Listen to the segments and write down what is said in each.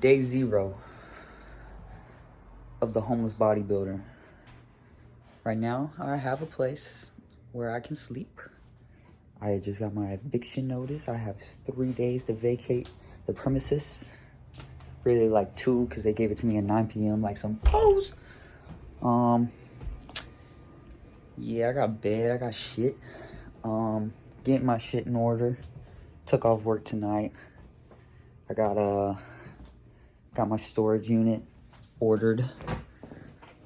Day 0 of the homeless bodybuilder. Right now, I have a place where I can sleep. I just got my eviction notice. I have 3 days to vacate the premises. Really like 2 because they gave it to me at 9 p.m. like some pose. Yeah, I got bed, I got shit. Getting my shit in order. Took off work tonight. I got my storage unit ordered.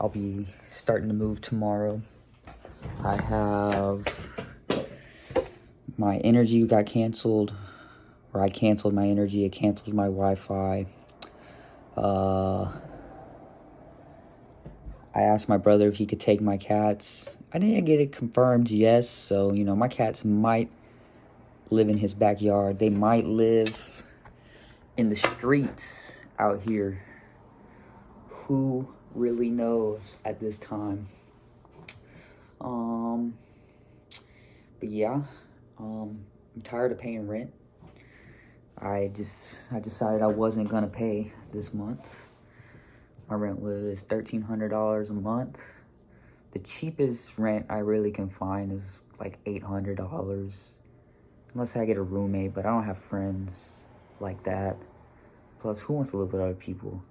I'll be starting to move tomorrow. I have my energy got canceled, or I canceled my energy. It cancels my Wi-Fi. I asked my brother if he could take my cats. I didn't get it confirmed, yes. So, you know, my cats might live in his backyard. They might live in the streets out here. Who really knows at this time? But yeah, I'm tired of paying rent. I decided I wasn't gonna pay this month. My rent was $1,300 a month. The cheapest rent I really can find is like $800, unless I get a roommate, but I don't have friends like that. Plus, who wants to live with other people?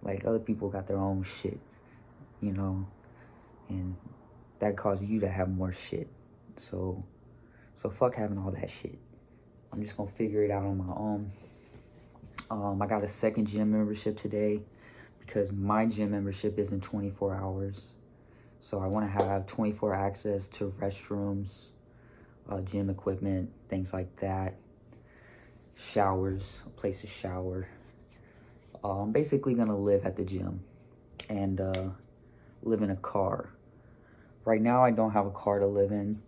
Like, other people got their own shit, you know, and that causes you to have more shit. So fuck having all that shit. I'm just gonna figure it out on my own. I got a second gym membership today because my gym membership isn't 24 hours. So I want to have 24 access to restrooms, gym equipment, things like that. Showers, a place to shower. I'm basically gonna live at the gym and live in a car. Right now I don't have a car to live in,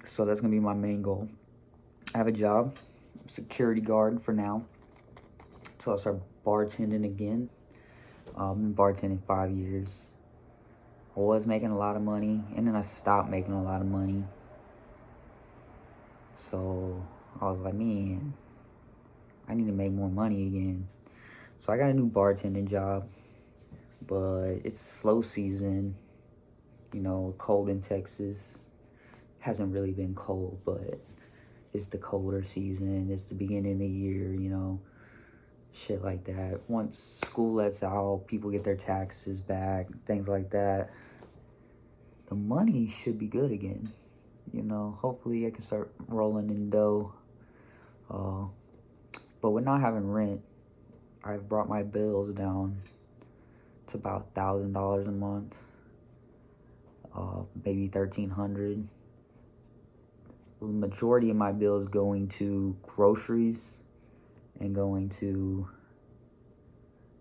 so that's gonna be my main goal. I have a job, security guard for now, until I start bartending again. I've been bartending 5 years. I was making a lot of money, and then I stopped making a lot of money. So I was like, man, I need to make more money again. So I got a new bartending job, but it's slow season, you know, cold in Texas. Hasn't really been cold, but it's the colder season. It's the beginning of the year, you know, shit like that. Once school lets out, people get their taxes back, things like that. The money should be good again, you know. Hopefully I can start rolling in dough. But with not having rent, I've brought my bills down to about $1,000 a month, maybe $1,300. The majority of my bills going to groceries and going to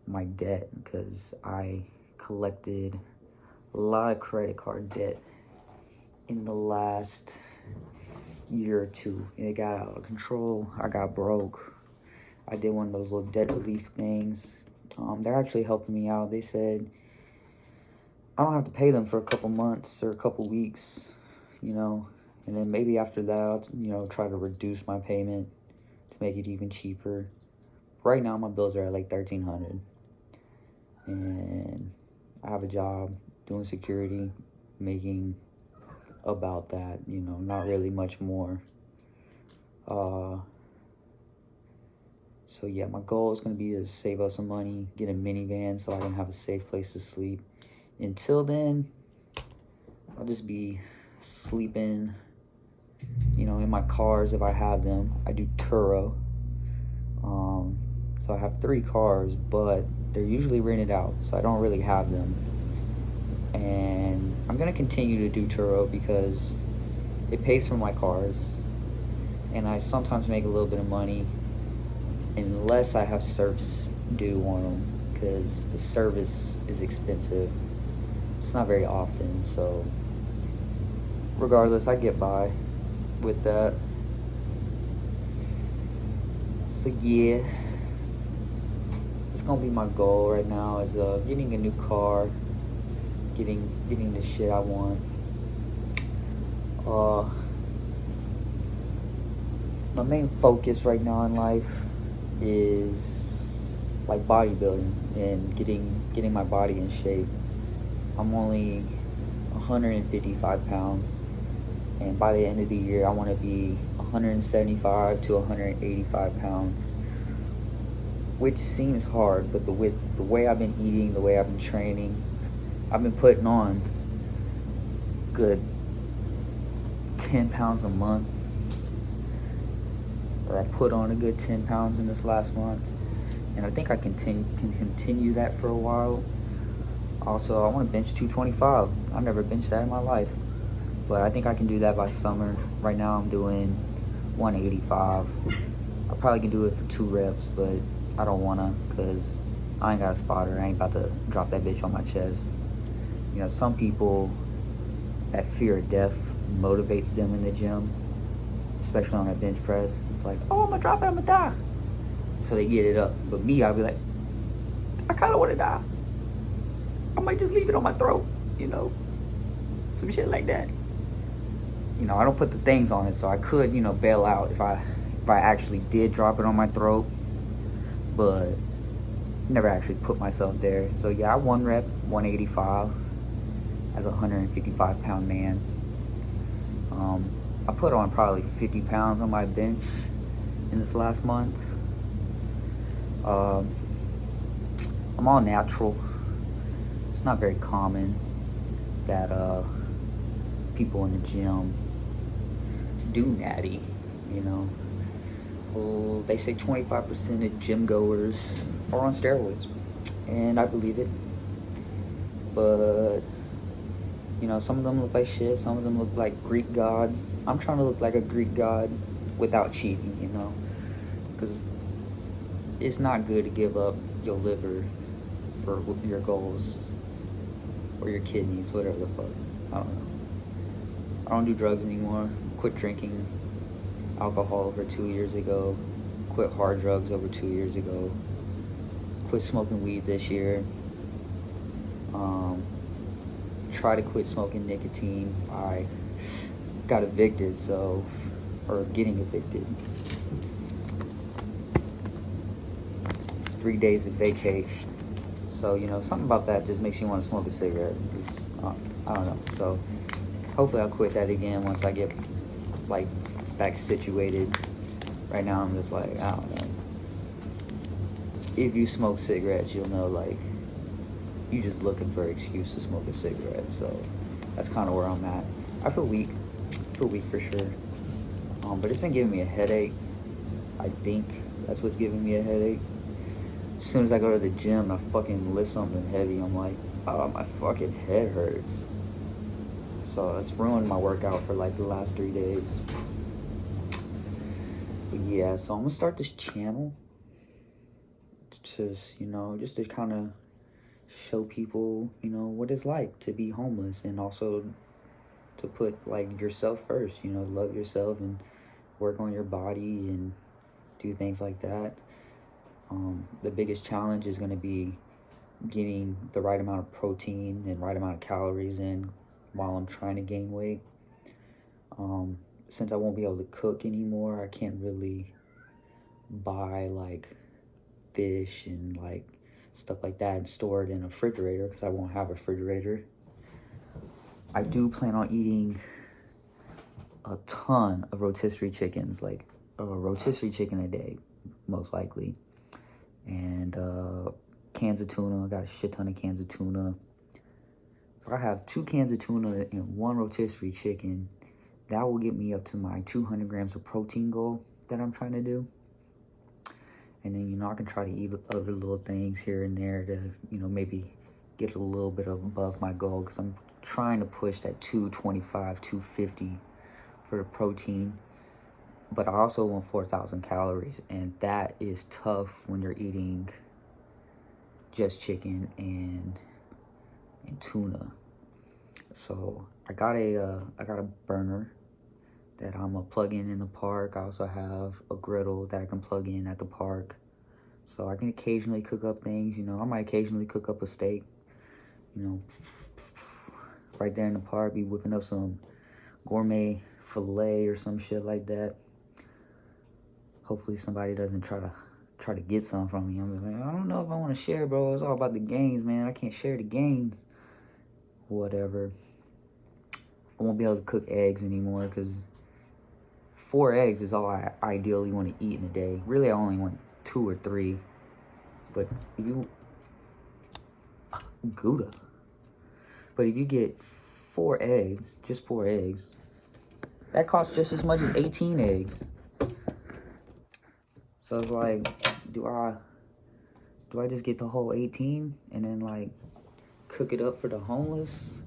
my debt, because I collected a lot of credit card debt in the last year or two, and it got out of control. I got broke. I did one of those little debt relief things. They're actually helping me out. They said I don't have to pay them for a couple months or a couple weeks, you know, and then maybe after that, I'll, you know, try to reduce my payment to make it even cheaper. Right now, my bills are at like $1,300, and I have a job doing security, making about that, you know, not really much more. So yeah, my goal is going to be to save up some money, get a minivan so I can have a safe place to sleep. Until then, I'll just be sleeping, you know, in my cars if I have them. I do Turo. So I have 3 cars, but they're usually rented out, so I don't really have them. And I'm going to continue to do Turo because it pays for my cars, and I sometimes make a little bit of money unless I have service due on them, because the service is expensive. It's not very often, so regardless, I get by with that. So yeah, it's gonna be my goal right now, is getting a new car, getting the shit I want. My main focus right now in life is like bodybuilding and getting my body in shape. I'm only 155 pounds, and by the end of the year I want to be 175 to 185 pounds, which seems hard, but the way I've been eating, the way I've been training, I've been putting on good 10 pounds a month, or I put on a good 10 pounds in this last month, and I think I can continue that for a while. Also, I want to bench 225. I've never benched that in my life, but I think I can do that by summer. Right now I'm doing 185. I probably can do it for 2 reps, but I don't wanna, cause I ain't got a spotter. I ain't about to drop that bitch on my chest. You know, some people, that fear of death motivates them in the gym, especially on a bench press. It's like, oh, I'm gonna drop it, I'm gonna die. So they get it up. But me, I'll be like, I kinda wanna die. I might just leave it on my throat, you know, some shit like that. You know, I don't put the things on it, so I could, you know, bail out if I actually did drop it on my throat, but never actually put myself there. So yeah, I 1 rep 185 as a 155 pound man. I put on probably 50 pounds on my bench in this last month. I'm all natural. It's not very common that people in the gym do natty, you know. Well, they say 25% of gym goers are on steroids, and I believe it. But you know, some of them look like shit, some of them look like Greek gods. I'm trying to look like a Greek god without cheating, you know, because it's not good to give up your liver for your goals, or your kidneys, whatever the fuck. I don't know. I don't do drugs anymore. Quit drinking alcohol over 2 years ago. Quit hard drugs over 2 years ago. Quit smoking weed this year. Try to quit smoking nicotine. I got evicted, or getting evicted. 3 days of vacate. So, you know, something about that just makes you want to smoke a cigarette. Just, I don't know. So, hopefully I'll quit that again once I get, like, back situated. Right now I'm just like, I don't know. If you smoke cigarettes, you'll know, like, you just looking for an excuse to smoke a cigarette. So that's kind of where I'm at. I feel weak. For sure. But it's been giving me a headache. I think that's what's giving me a headache. As soon as I go to the gym, I fucking lift something heavy, I'm like, oh, my fucking head hurts. So it's ruined my workout for like the last 3 days. But yeah, so I'm gonna start this channel. Just, you know, just to kind of show people, you know, what it's like to be homeless, and also to put like yourself first, you know, love yourself and work on your body and do things like that. The biggest challenge is going to be getting the right amount of protein and right amount of calories in while I'm trying to gain weight. Since I won't be able to cook anymore, I can't really buy like fish and like stuff like that and store it in a refrigerator because I won't have a refrigerator. I do plan on eating a ton of rotisserie chickens, like a rotisserie chicken a day, most likely. And cans of tuna. I got a shit ton of cans of tuna. If I have 2 cans of tuna and 1 rotisserie chicken, that will get me up to my 200 grams of protein goal that I'm trying to do. And then, you know, I can try to eat other little things here and there to, you know, maybe get a little bit above my goal, because I'm trying to push that 225, 250 for the protein. But I also want 4,000 calories, and that is tough when you're eating just chicken and tuna. So I got a burner that I'm gonna plug in the park. I also have a griddle that I can plug in at the park, so I can occasionally cook up things. You know, I might occasionally cook up a steak, you know, right there in the park, be whipping up some gourmet filet or some shit like that. Hopefully somebody doesn't try to try to get some from me. I'm like, I don't know if I want to share, bro. It's all about the gains, man. I can't share the gains. Whatever. I won't be able to cook eggs anymore because 4 eggs is all I ideally want to eat in a day. Really, I only want 2 or 3. But if you... Gouda. But if you get 4 eggs, just 4 eggs, that costs just as much as 18 eggs. So it's like, do I just get the whole 18 and then like cook it up for the homeless?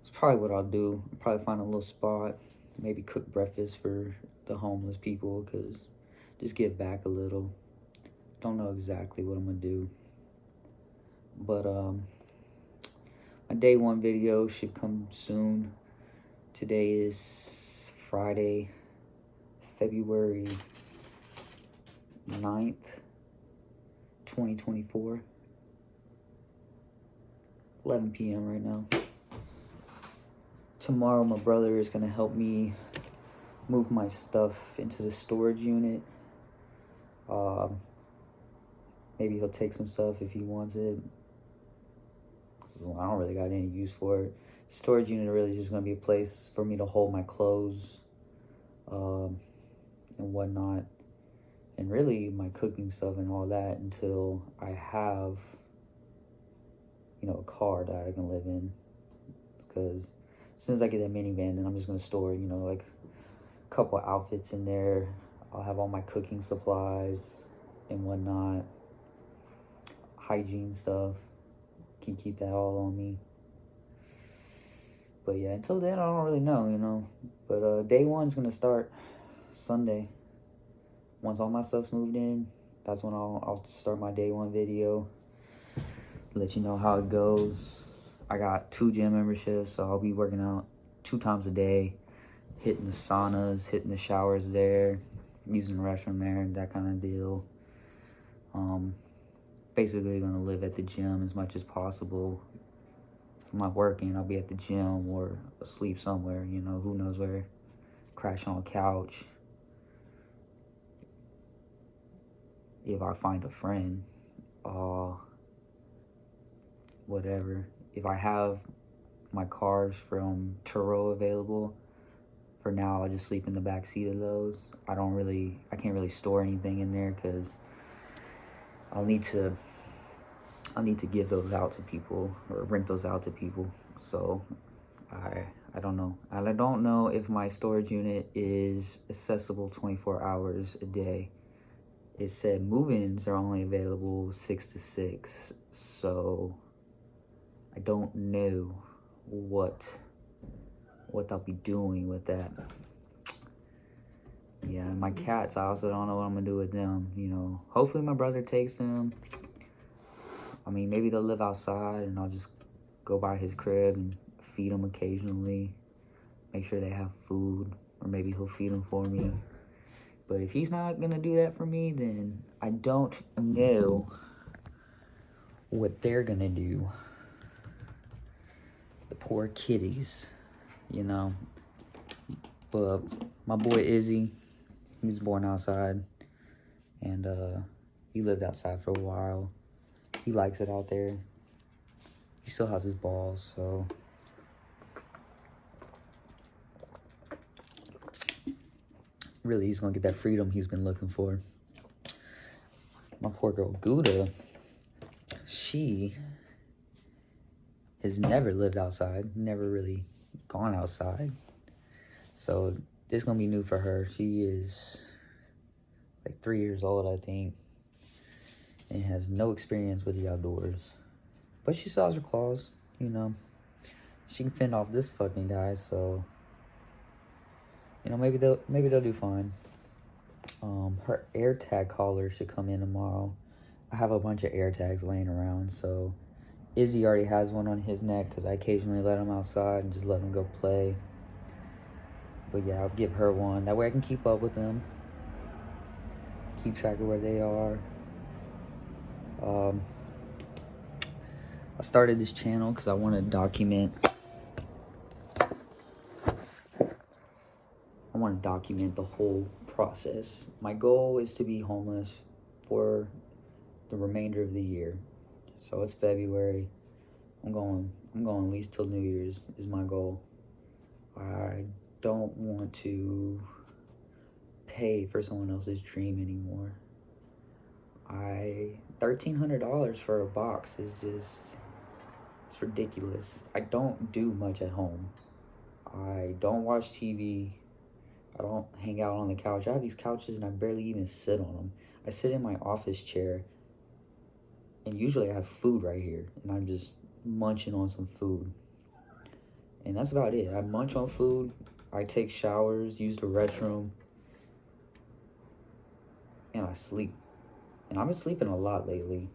It's probably what I'll do. I'll probably find a little spot, maybe cook breakfast for the homeless people, because just give back a little. Don't know exactly what I'm gonna do. But my day 1 video should come soon. Today is Friday, February 9th, 2024. 11 p.m. right now. Tomorrow my brother is gonna help me move my stuff into the storage unit. Maybe he'll take some stuff if he wants it. I don't really got any use for it. Storage unit really just gonna be a place for me to hold my clothes and whatnot, and really my cooking stuff and all that until I have, you know, a car that I can live in. Because as soon as I get that minivan, then I'm just gonna store, you know, like a couple outfits in there. I'll have all my cooking supplies and whatnot, hygiene stuff. Can keep that all on me. But yeah, until then, I don't really know, you know. But day 1's gonna start Sunday. Once all my stuff's moved in, that's when I'll start my day 1 video. Let you know how it goes. I got 2 gym memberships, so I'll be working out 2 times a day, hitting the saunas, hitting the showers there, using the restroom there, and that kind of deal. Basically gonna live at the gym as much as possible. If I'm not working, I'll be at the gym or asleep somewhere, you know, who knows where. Crash on a couch. If I find a friend, whatever. If I have my cars from Turo available, for now I'll just sleep in the back seat of those. I can't really store anything in there because I'll need to give those out to people or rent those out to people. So I don't know. And I don't know if my storage unit is accessible 24 hours a day. It said move-ins are only available 6 to 6. So I don't know what I'll be doing with that. Yeah, and my cats, I also don't know what I'm gonna do with them, you know. Hopefully my brother takes them. I mean, maybe they'll live outside and I'll just go by his crib and feed them occasionally. Make sure they have food, or maybe he'll feed them for me. But if he's not gonna do that for me, then I don't know what they're gonna do. The poor kitties, you know. But my boy Izzy, he was born outside, and he lived outside for a while. He likes it out there. He still has his balls, so really he's gonna get that freedom he's been looking for. My poor girl Gouda, she has never lived outside, never really gone outside. So this is gonna be new for her. She is like 3 years old, I think, and has no experience with the outdoors. But she still has her claws, you know. She can fend off this fucking guy, so you know, maybe they'll do fine. Her air tag collar should come in tomorrow. I have a bunch of air tags laying around, so Izzy already has one on his neck because I occasionally let him outside and just let him go play. But yeah, I'll give her one. That way I can keep up with them. Keep track of where they are. I started this channel because I want to document. I want to document the whole process. My goal is to be homeless for the remainder of the year. So it's February. I'm going at least till New Year's is my goal. I don't want to pay for someone else's dream anymore. $1,300 for a box is just, it's ridiculous. I don't do much at home. I don't watch TV. I don't hang out on the couch. I have these couches and I barely even sit on them. I sit in my office chair and usually I have food right here and I'm just munching on some food. And that's about it. I munch on food, I take showers, use the restroom, and I sleep. And I've been sleeping a lot lately,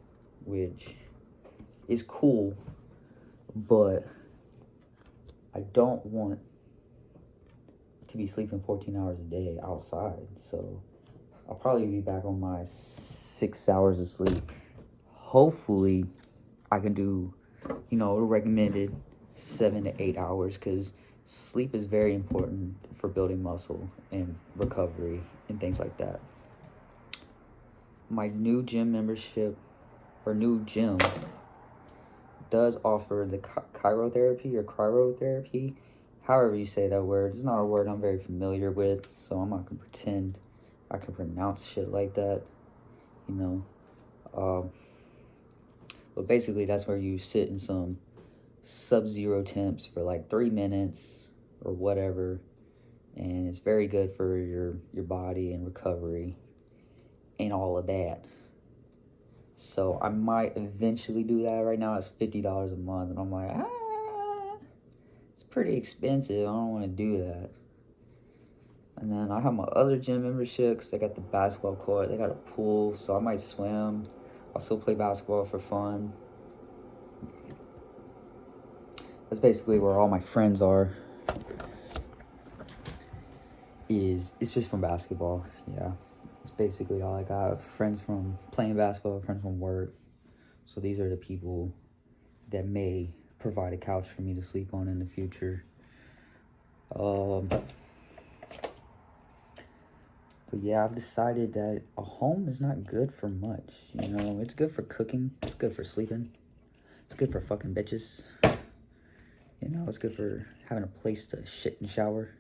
which is cool, but I don't want to be sleeping 14 hours a day outside. So I'll probably be back on my 6 hours of sleep. Hopefully I can do, the recommended 7 to 8 hours, because sleep is very important for building muscle and recovery and things like that. My new gym membership, or new gym, does offer the cryotherapy, however you say that word. It's not a word I'm very familiar with, so I'm not gonna pretend I can pronounce shit like that, but basically that's where you sit in some sub-zero temps for like 3 minutes or whatever, and it's very good for your body and recovery and all of that. So I might eventually do that. Right now it's $50 a month, and I'm like, it's pretty expensive. I don't want to do that. And then I have my other gym memberships. They got the basketball court, they got a pool, so I might swim. I'll still play basketball for fun. That's basically where all my friends are. It's just from basketball, yeah. It's basically all I got. Friends from playing basketball, friends from work. So these are the people that may provide a couch for me to sleep on in the future. But yeah, I've decided that a home is not good for much. It's good for cooking. It's good for sleeping. It's good for fucking bitches. It's good for having a place to shit and shower.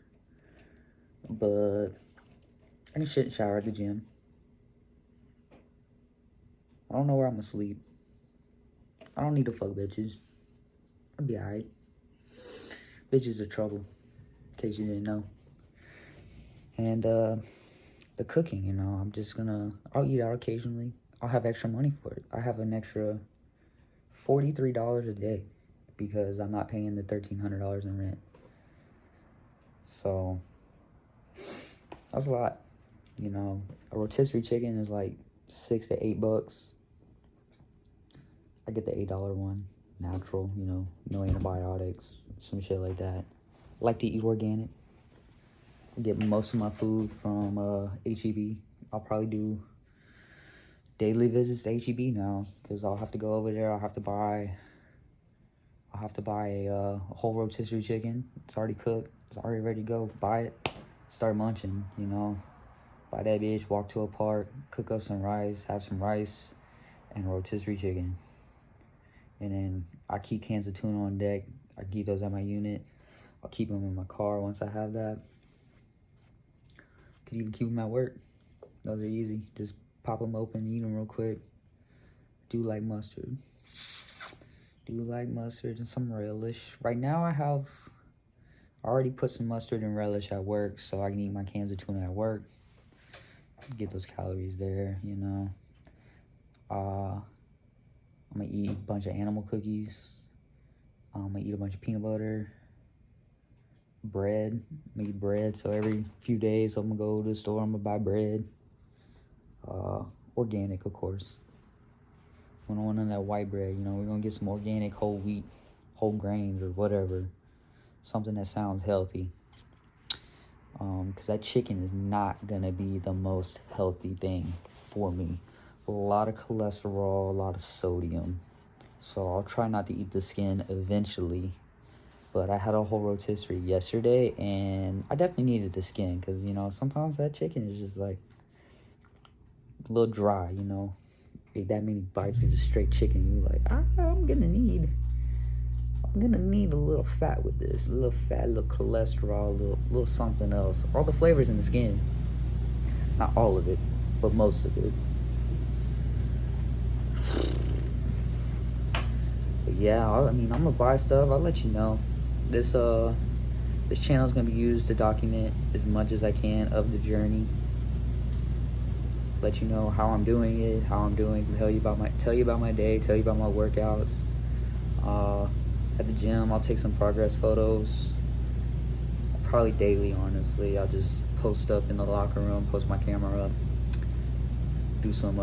But I can shit and shower at the gym. I don't know where I'm gonna sleep. I don't need to fuck bitches. I'll be alright. Bitches are trouble, in case you didn't know. And the cooking, I'll eat out occasionally. I'll have extra money for it. I have an extra $43 a day because I'm not paying the $1,300 in rent. So that's a lot. A rotisserie chicken is like $6 to $8. I get the $8 one, natural, no antibiotics, some shit like that. I like to eat organic. I get most of my food from H-E-B. I'll probably do daily visits to H-E-B now, because I'll have to go over there. I'll have to buy a whole rotisserie chicken. It's already cooked. It's already ready to go. Buy it, start munching, Buy that bitch, walk to a park, cook up some rice, have some rice and rotisserie chicken. And then I keep cans of tuna on deck. I keep those at my unit. I'll keep them in my car once I have that. Could even keep them at work. Those are easy. Just pop them open, eat them real quick. Do like mustard. And some relish. Right now I already put some mustard and relish at work, so I can eat my cans of tuna at work. Get those calories there, I'm gonna eat a bunch of animal cookies. I'm gonna eat a bunch of peanut butter. Bread. I'm gonna eat bread, so every few days I'm gonna go to the store, I'm gonna buy bread. Organic, of course. We don't want none of that white bread, we're gonna get some organic whole wheat, whole grains, or whatever. Something that sounds healthy. Because that chicken is not gonna be the most healthy thing for me. A lot of cholesterol, a lot of sodium. So I'll try not to eat the skin eventually. But I had a whole rotisserie yesterday, and I definitely needed the skin, because, sometimes that chicken is just like a little dry, you know. Eat that many bites of just straight chicken, you like, I'm gonna need a little fat with this, a little fat, a little cholesterol, a little something else. All the flavors in the skin, not all of it, but most of it. But yeah, I mean, I'm gonna buy stuff. I'll let you know. This channel is gonna be used to document as much as I can of the journey. Let you know how I'm doing it, tell you about my day, tell you about my workouts. At the gym, I'll take some progress photos, probably daily, honestly. I'll just post up in the locker room, post my camera up, do some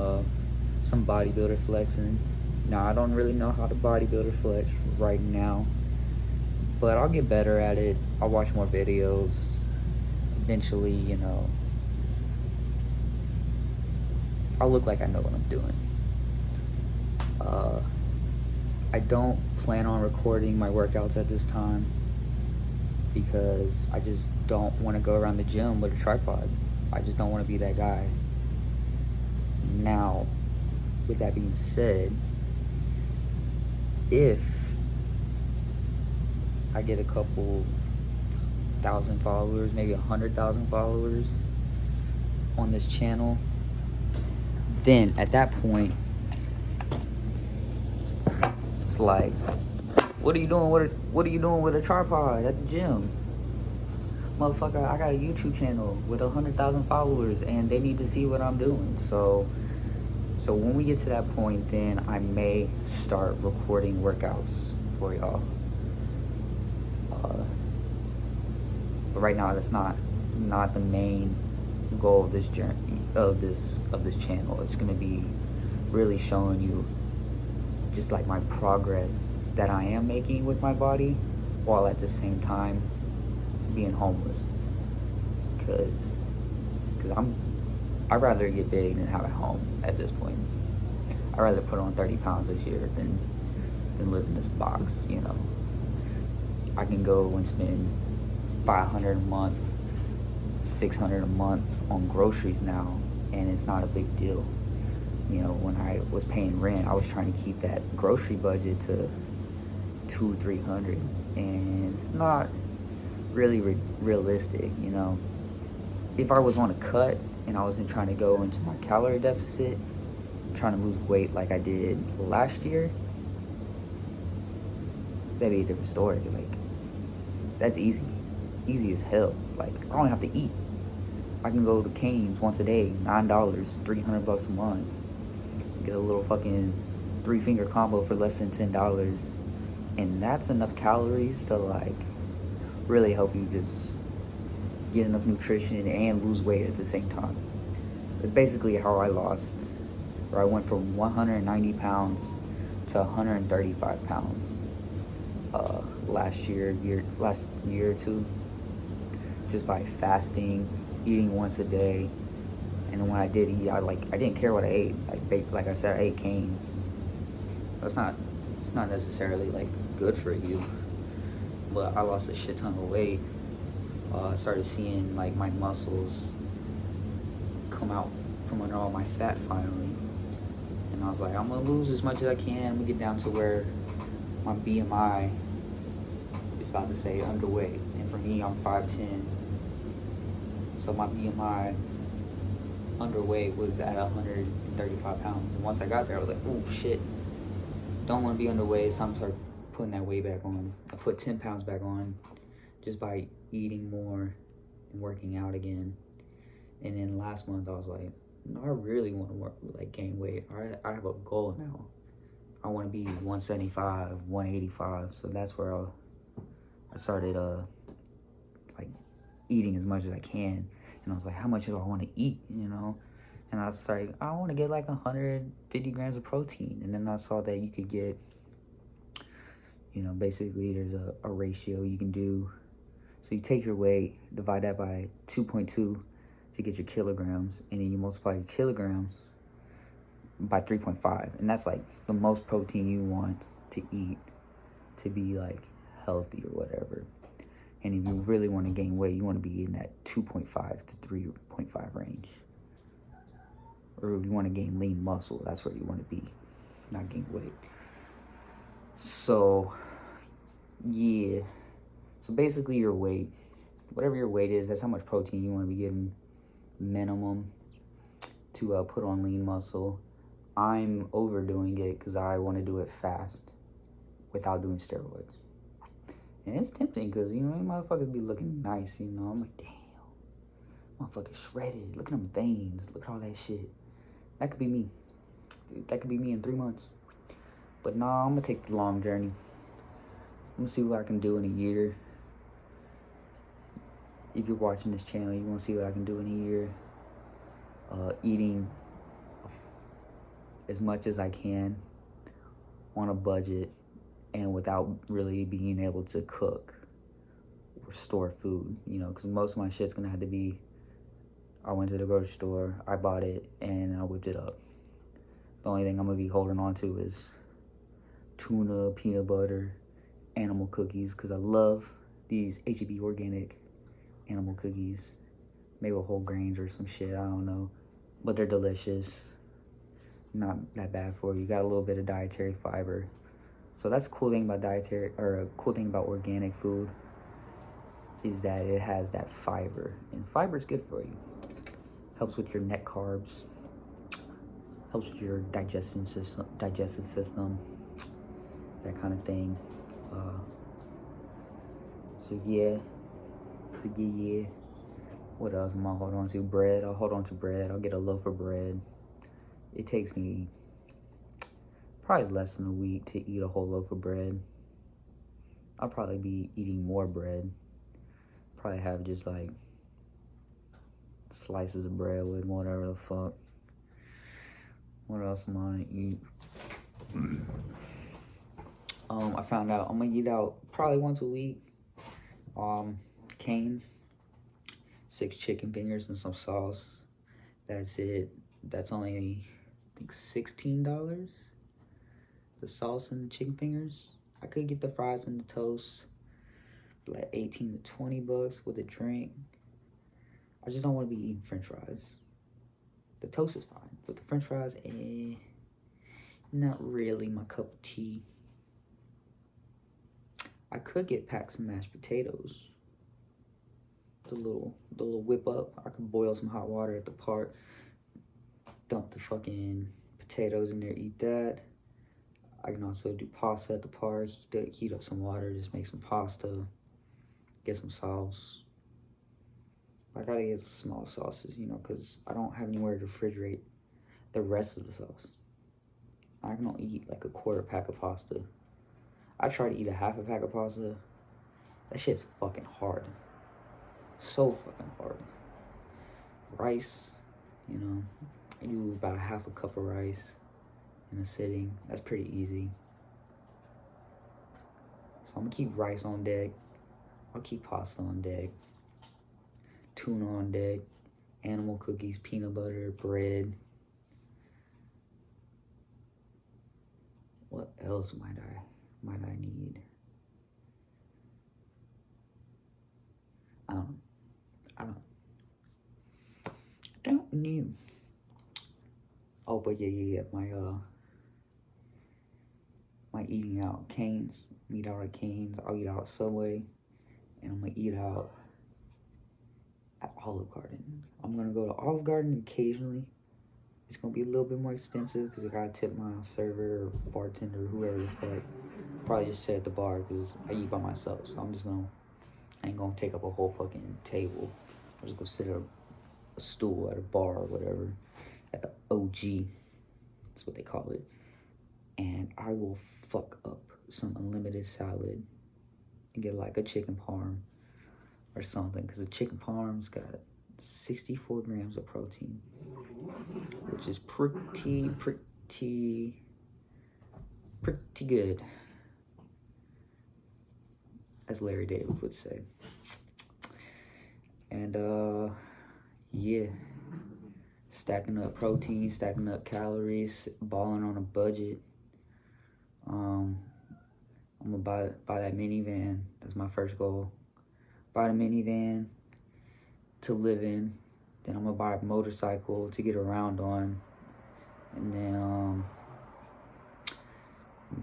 bodybuilder flexing. Now, I don't really know how to bodybuilder flex right now, but I'll get better at it. I'll watch more videos. Eventually, you know, I'll look like I know what I'm doing. I don't plan on recording my workouts at this time because I just don't want to go around the gym with a tripod. I just don't want to be that guy. Now, with that being said, if I get a couple thousand followers, maybe 100,000 followers on this channel, then at that point, it's like, what are you doing with a tripod at the gym? Motherfucker, I got a YouTube channel with 100,000 followers and they need to see what I'm doing. So when we get to that point, then I may start recording workouts for y'all. But right now, that's not the main goal of this journey, of this channel. It's gonna be really showing you just like my progress that I am making with my body, while at the same time being homeless. Cause I'd rather get big than have a home at this point. I'd rather put on 30 pounds this year than live in this box, you know. I can go and spend $500 a month, $600 a month on groceries now, and it's not a big deal. You know, when I was paying rent, I was trying to keep that grocery budget to $200-300, and it's not really realistic, you know. If I was on a cut and I wasn't trying to go into my calorie deficit, trying to lose weight like I did last year, that'd be a different story. Like, that's easy as hell. Like, I don't have to eat. I can go to Cane's once a day, $9, $300 a month, get a little fucking 3-finger combo for less than $10, and that's enough calories to like really help you just get enough nutrition and lose weight at the same time. It's basically how I lost, or I went from 190 pounds to 135 pounds last year or two, just by fasting, eating once a day. And when I did eat, I didn't care what I ate. Like I said, I ate Cane's. It's not necessarily like good for you, but I lost a shit ton of weight. I started seeing like my muscles come out from under all my fat finally, and I was like, I'm gonna lose as much as I can. I'm gonna get down to where my BMI is about to say underweight, and for me, I'm 5'10", so my BMI underweight was at 135 pounds. And once I got there, I was like, oh shit, don't want to be underweight. It's time to start putting that weight back on. I put 10 pounds back on just by eating more and working out again. And then last month I was like, no, I really want to gain weight. I have a goal now. I want to be 175, 185. So that's where I started like eating as much as I can. And I was like, how much do I want to eat, you know? And I started, I want to get like 150 grams of protein. And then I saw that you could get, you know, basically there's a ratio you can do. So you take your weight, divide that by 2.2 to get your kilograms, and then you multiply your kilograms by 3.5. And that's like the most protein you want to eat to be like healthy or whatever. And if you really want to gain weight, you want to be in that 2.5 to 3.5 range. or you want to gain lean muscle. That's where you want to be, not gain weight. So, yeah. So basically your weight, whatever your weight is, that's how much protein you want to be getting minimum to put on lean muscle. I'm overdoing it because I want to do it fast without doing steroids. And it's tempting because, you know, motherfuckers be looking nice, you know. I'm like, damn, motherfucker shredded. Look at them veins. Look at all that shit. That could be me. Dude, that could be me in 3 months. But nah, I'm going to take the long journey. I'm going to see what I can do in a year. If you're watching this channel, you want to see what I can do in a year. Eating as much as I can on a budget and without really being able to cook or store food, you know, because most of my shit's gonna have to be, I went to the grocery store, I bought it, and I whipped it up. The only thing I'm gonna be holding on to is tuna, peanut butter, animal cookies, because I love these H-E-B organic animal cookies, made with whole grains or some shit, I don't know, but they're delicious. Not that bad for you. Got a little bit of dietary fiber. So that's a cool thing about a cool thing about organic food is that it has that fiber. And fiber is good for you. Helps with your net carbs. Helps with your digestive system, that kind of thing. So yeah. What else am I holding on to? Bread. I'll hold on to bread. I'll get a loaf of bread. It takes me probably less than a week to eat a whole loaf of bread. I'll probably be eating more bread. Probably have just like slices of bread with whatever the fuck. What else am I gonna eat? I found out I'm gonna eat out probably once a week. Canes, 6 chicken fingers and some sauce. That's it. That's only, I think, $16. The sauce and the chicken fingers. I could get the fries and the toast, like 18 to 20 bucks with a drink. I just don't want to be eating French fries. The toast is fine, but the French fries, not really my cup of tea. I could get packs of mashed potatoes. The little whip up. I could boil some hot water at the park. Dump the fucking potatoes in there, eat that. I can also do pasta at the park, heat up some water, just make some pasta, get some sauce. I gotta get small sauces, you know, because I don't have anywhere to refrigerate the rest of the sauce. I can only eat like a quarter pack of pasta. I try to eat a half a pack of pasta. That shit's fucking hard. So fucking hard. Rice, you know, I do about a half a cup of rice in a sitting. That's pretty easy. So I'm gonna keep rice on deck. I'll keep pasta on deck. Tuna on deck. Animal cookies, peanut butter, bread. What else might I need? I don't know. Oh, but yeah. My eating out Canes. Eat out at Canes. I'll eat out at Subway, and I'm gonna eat out at Olive Garden. I'm gonna go to Olive Garden occasionally. It's gonna be a little bit more expensive because I gotta tip my server or bartender, whoever the fuck. Probably just sit at the bar because I eat by myself, so I ain't gonna take up a whole fucking table. I'm just gonna sit at a stool at a bar or whatever, at the OG. That's what they call it. And I will fuck up some unlimited salad and get like a chicken parm or something, because the chicken parm's got 64 grams of protein, which is pretty good, as Larry David would say. And yeah, stacking up protein, stacking up calories, balling on a budget. I'm gonna buy that minivan. That's my first goal. Buy the minivan to live in. Then I'm gonna buy a motorcycle to get around on. And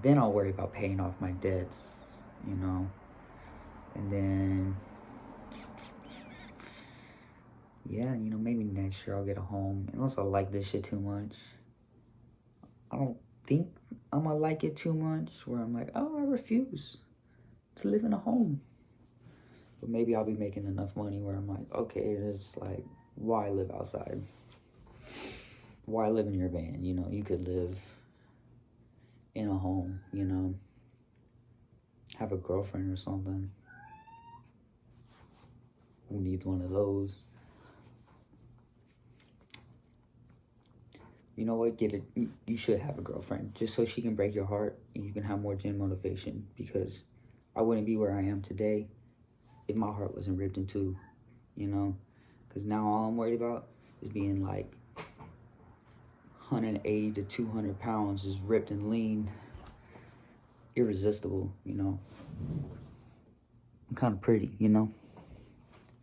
then I'll worry about paying off my debts, you know. And then, yeah, you know, maybe next year I'll get a home. Unless I like this shit too much. I don't think I'm gonna like it too much, where I'm like, oh, I refuse to live in a home. But maybe I'll be making enough money where I'm like, okay, it's like, why live outside? Why live in your van? You know, you could live in a home, you know, have a girlfriend or something. Who needs one of those? You know what? Get it. You should have a girlfriend just so she can break your heart and you can have more gym motivation, because I wouldn't be where I am today if my heart wasn't ripped in two, you know? Because now all I'm worried about is being like 180 to 200 pounds, just ripped and lean, irresistible, you know? I'm kind of pretty, you know?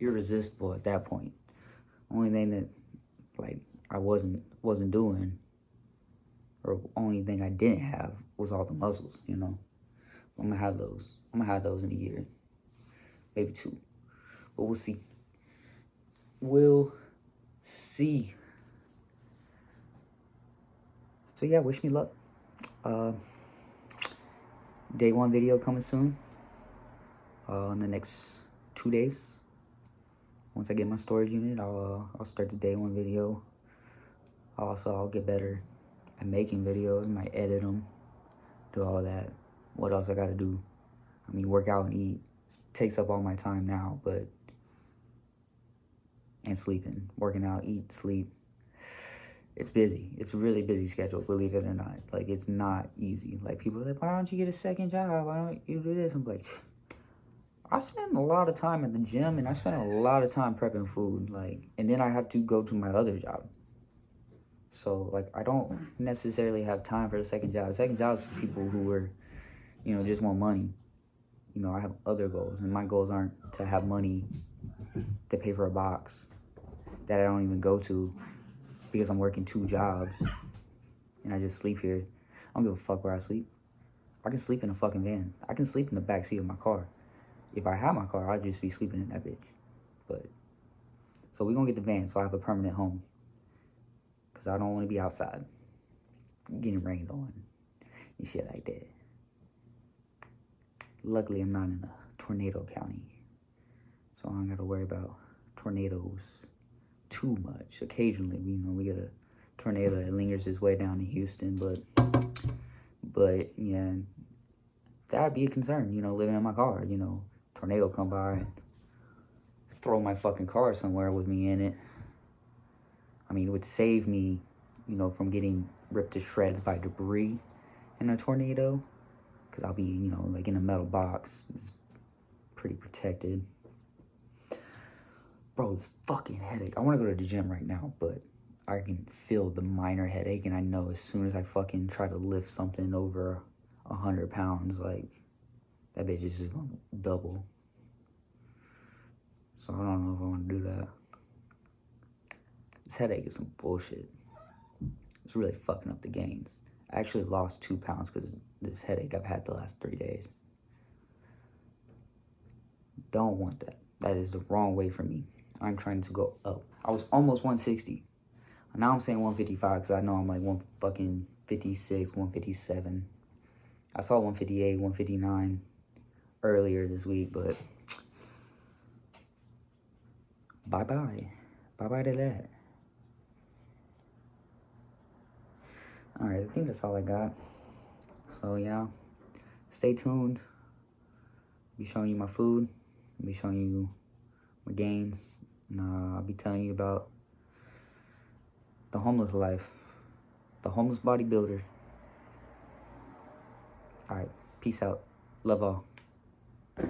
Irresistible at that point. Only thing that, like, I wasn't doing, or only thing I didn't have, was all the muscles, you know? I'm gonna have those. I'm gonna have those in a year. Maybe 2. But we'll see. We'll see. So yeah, wish me luck. Day 1 video coming soon. In the next 2 days. Once I get my storage unit, I'll start the day 1 video. Also, I'll get better at making videos. I might edit them, do all that. What else I gotta do? I mean, work out and eat. It takes up all my time now, but... and sleeping. Working out, eat, sleep. It's busy. It's a really busy schedule, believe it or not. Like, it's not easy. Like, people are like, why don't you get a second job? Why don't you do this? I'm like... I spend a lot of time at the gym, and I spend a lot of time prepping food, like, and then I have to go to my other job. So, like, I don't necessarily have time for the second job. The second job is for people who are, you know, just want money. You know, I have other goals, and my goals aren't to have money to pay for a box that I don't even go to because I'm working 2 jobs, and I just sleep here. I don't give a fuck where I sleep. I can sleep in a fucking van. I can sleep in the backseat of my car. If I had my car, I'd just be sleeping in that bitch. But, so we're gonna get the van so I have a permanent home. Because I don't want to be outside getting rained on and shit like that. Luckily, I'm not in a tornado county. So I don't gotta worry about tornadoes too much. Occasionally, you know, we get a tornado that lingers its way down to Houston. But yeah, that'd be a concern, you know, living in my car, you know. Tornado come by and throw my fucking car somewhere with me in it. I mean, it would save me, you know, from getting ripped to shreds by debris in a tornado. Because I'll be, you know, like in a metal box. It's pretty protected. Bro, this fucking headache. I want to go to the gym right now, but I can feel the minor headache. And I know as soon as I fucking try to lift something over 100 pounds, like, that bitch is just gonna double. So I don't know if I want to do that. This headache is some bullshit. It's really fucking up the gains. I actually lost 2 pounds because this headache I've had the last 3 days. Don't want that. That is the wrong way for me. I'm trying to go up. I was almost 160. Now I'm saying 155 because I know I'm like 156, 157. I saw 158, 159 earlier this week, but bye-bye. Bye-bye to that. Alright, I think that's all I got. So, yeah. Stay tuned. I'll be showing you my food. I'll be showing you my gains. And I'll be telling you about the homeless life. The homeless bodybuilder. Alright, peace out. Love all.